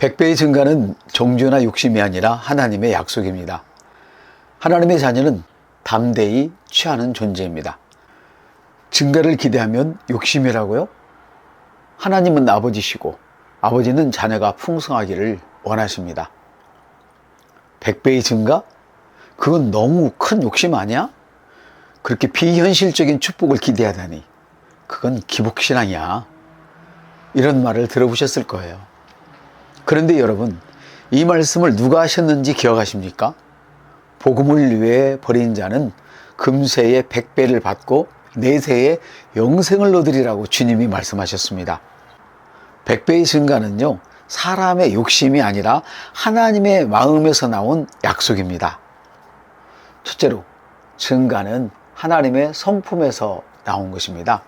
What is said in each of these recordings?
100배의 증가는 정죄나 욕심이 아니라 하나님의 약속입니다. 하나님의 자녀는 담대히 취하는 존재입니다. 증가를 기대하면 욕심이라고요? 하나님은 아버지시고 아버지는 자녀가 풍성하기를 원하십니다. 100배의 증가? 그건 너무 큰 욕심 아니야? 그렇게 비현실적인 축복을 기대하다니 그건 기복신앙이야. 이런 말을 들어보셨을 거예요. 그런데 여러분, 이 말씀을 누가 하셨는지 기억하십니까? 복음을 위해 버린 자는 금세에 100배를 받고 내세에 영생을 얻으리라고 주님이 말씀하셨습니다. 100배의 증가는요, 사람의 욕심이 아니라 하나님의 마음에서 나온 약속입니다. 첫째로, 증가는 하나님의 성품에서 나온 것입니다.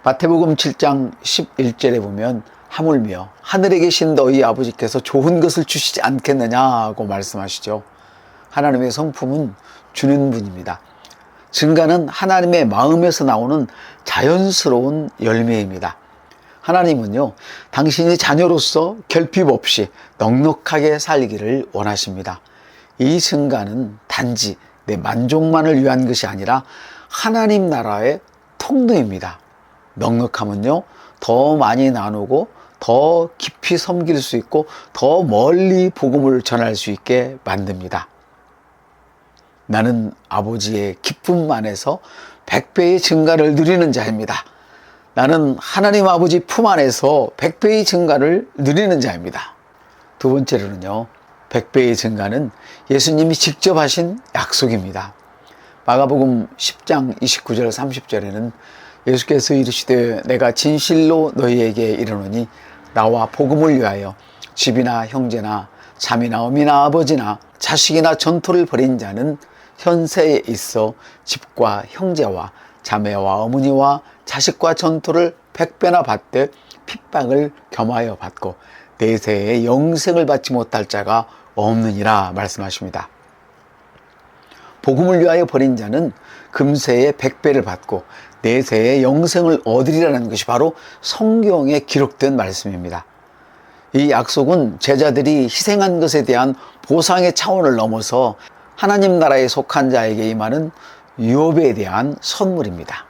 마태복음 7장 11절에 보면 하물며 하늘에 계신 너희 아버지께서 좋은 것을 주시지 않겠느냐고 말씀하시죠. 하나님의 성품은 주는 분입니다. 증가는 하나님의 마음에서 나오는 자연스러운 열매입니다. 하나님은요, 당신이 자녀로서 결핍 없이 넉넉하게 살기를 원하십니다. 이 증가는 단지 내 만족만을 위한 것이 아니라 하나님 나라의 통로입니다. 넉넉하면요, 더 많이 나누고 더 깊이 섬길 수 있고 더 멀리 복음을 전할 수 있게 만듭니다. 나는 아버지의 기쁨 안에서 100배의 증가를 누리는 자입니다. 나는 하나님 아버지 품 안에서 100배의 증가를 누리는 자입니다. 두 번째로는요, 100배의 증가는 예수님이 직접 하신 약속입니다. 마가복음 10장 29절 30절에는 예수께서 이르시되 내가 진실로 너희에게 이르노니 나와 복음을 위하여 집이나 형제나 자매나 어미나 아버지나 자식이나 전토를 벌인 자는 현세에 있어 집과 형제와 자매와 어머니와 자식과 전토를 100배나 받되 핍박을 겸하여 받고 내세에 영생을 받지 못할 자가 없느니라 말씀하십니다. 복음을 위하여 버린 자는 금세에 100배를 받고 내세에 영생을 얻으리라는 것이 바로 성경에 기록된 말씀입니다. 이 약속은 제자들이 희생한 것에 대한 보상의 차원을 넘어서 하나님 나라에 속한 자에게 임하는 유업에 대한 선물입니다.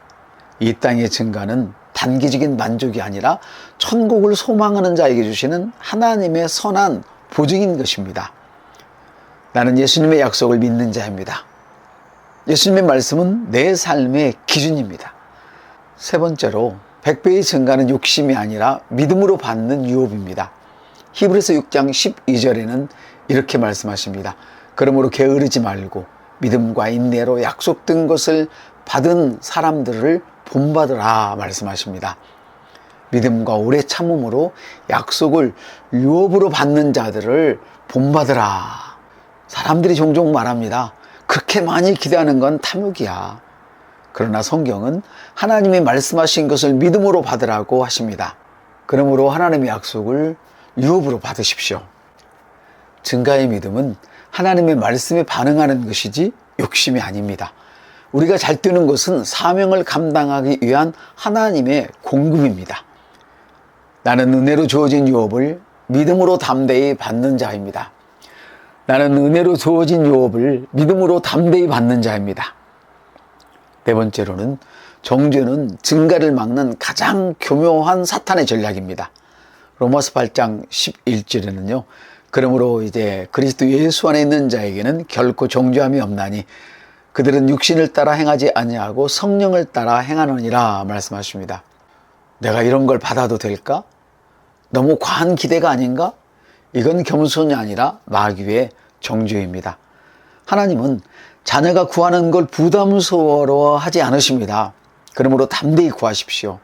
이 땅의 증가는 단기적인 만족이 아니라 천국을 소망하는 자에게 주시는 하나님의 선한 보증인 것입니다. 나는 예수님의 약속을 믿는 자입니다. 예수님의 말씀은 내 삶의 기준입니다. 세 번째로 100배의 증가는 욕심이 아니라 믿음으로 받는 유업입니다. 히브리서 6장 12절에는 이렇게 말씀하십니다. 그러므로 게으르지 말고 믿음과 인내로 약속된 것을 받은 사람들을 본받으라 말씀하십니다. 믿음과 오래 참음으로 약속을 유업으로 받는 자들을 본받으라. 사람들이 종종 말합니다. 그렇게 많이 기대하는 건 탐욕이야. 그러나 성경은 하나님이 말씀하신 것을 믿음으로 받으라고 하십니다. 그러므로 하나님의 약속을 유업으로 받으십시오. 증가의 믿음은 하나님의 말씀에 반응하는 것이지 욕심이 아닙니다. 우리가 잘 뛰는 것은 사명을 감당하기 위한 하나님의 공급입니다. 나는 은혜로 주어진 유업을 믿음으로 담대히 받는 자입니다. 나는 은혜로 주어진 유업을 믿음으로 담대히 받는 자입니다. 네 번째로는 정죄는 증가를 막는 가장 교묘한 사탄의 전략입니다. 로마서 8장 11절에는요. 그러므로 이제 그리스도 예수 안에 있는 자에게는 결코 정죄함이 없나니 그들은 육신을 따라 행하지 아니하고 성령을 따라 행하느니라 말씀하십니다. 내가 이런 걸 받아도 될까? 너무 과한 기대가 아닌가? 이건 겸손이 아니라 마귀의 정죄입니다. 하나님은 자녀가 구하는 걸 부담스러워하지 않으십니다. 그러므로 담대히 구하십시오.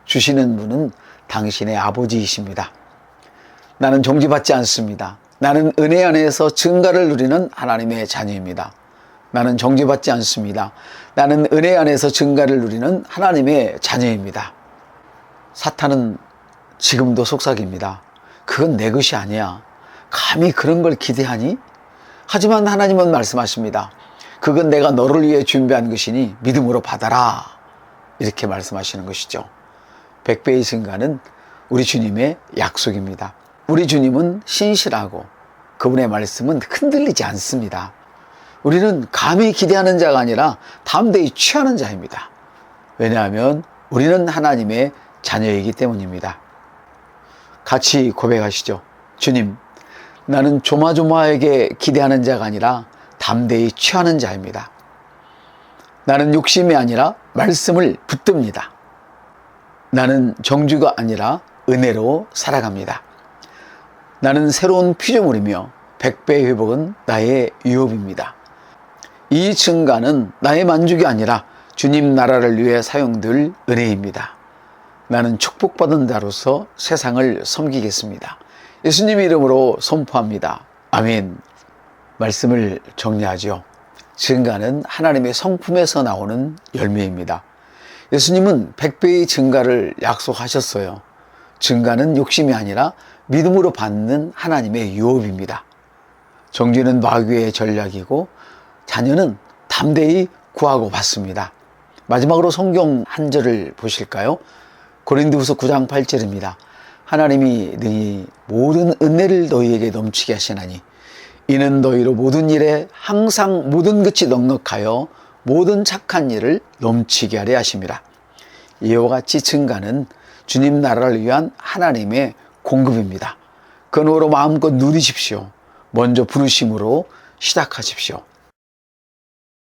주시는 분은 당신의 아버지이십니다. 나는 정죄받지 않습니다. 나는 은혜 안에서 증가를 누리는 하나님의 자녀입니다. 나는 정죄받지 않습니다. 나는 은혜 안에서 증가를 누리는 하나님의 자녀입니다. 사탄은 지금도 속삭입니다. 그건 내 것이 아니야. 감히 그런 걸 기대하니? 하지만 하나님은 말씀하십니다. 그건 내가 너를 위해 준비한 것이니 믿음으로 받아라. 이렇게 말씀하시는 것이죠. 100배의 증가는 우리 주님의 약속입니다. 우리 주님은 신실하고 그분의 말씀은 흔들리지 않습니다. 우리는 감히 기대하는 자가 아니라 담대히 취하는 자입니다. 왜냐하면 우리는 하나님의 자녀이기 때문입니다. 같이 고백하시죠. 주님, 나는 조마조마하게 기대하는 자가 아니라 담대히 취하는 자입니다. 나는 욕심이 아니라 말씀을 붙듭니다. 나는 정죄가 아니라 은혜로 살아갑니다. 나는 새로운 피조물이며 100배의 회복은 나의 유업입니다. 이 증가는 나의 만족이 아니라 주님 나라를 위해 사용될 은혜입니다. 나는 축복받은 자로서 세상을 섬기겠습니다. 예수님 이름으로 선포합니다. 아멘. 말씀을 정리하죠. 증가는 하나님의 성품에서 나오는 열매입니다. 예수님은 100배의 증가를 약속하셨어요. 증가는 욕심이 아니라 믿음으로 받는 하나님의 유업입니다. 정죄는 마귀의 전략이고 자녀는 담대히 구하고 받습니다. 마지막으로 성경 한 절을 보실까요? 고린도후서 9장 8절입니다. 하나님이 능히 모든 은혜를 너희에게 넘치게 하시나니 이는 너희로 모든 일에 항상 모든 것이 넉넉하여 모든 착한 일을 넘치게 하려 하심이라. 이와 같이 증가는 주님 나라를 위한 하나님의 공급입니다. 근원으로 마음껏 누리십시오. 먼저 부르심으로 시작하십시오.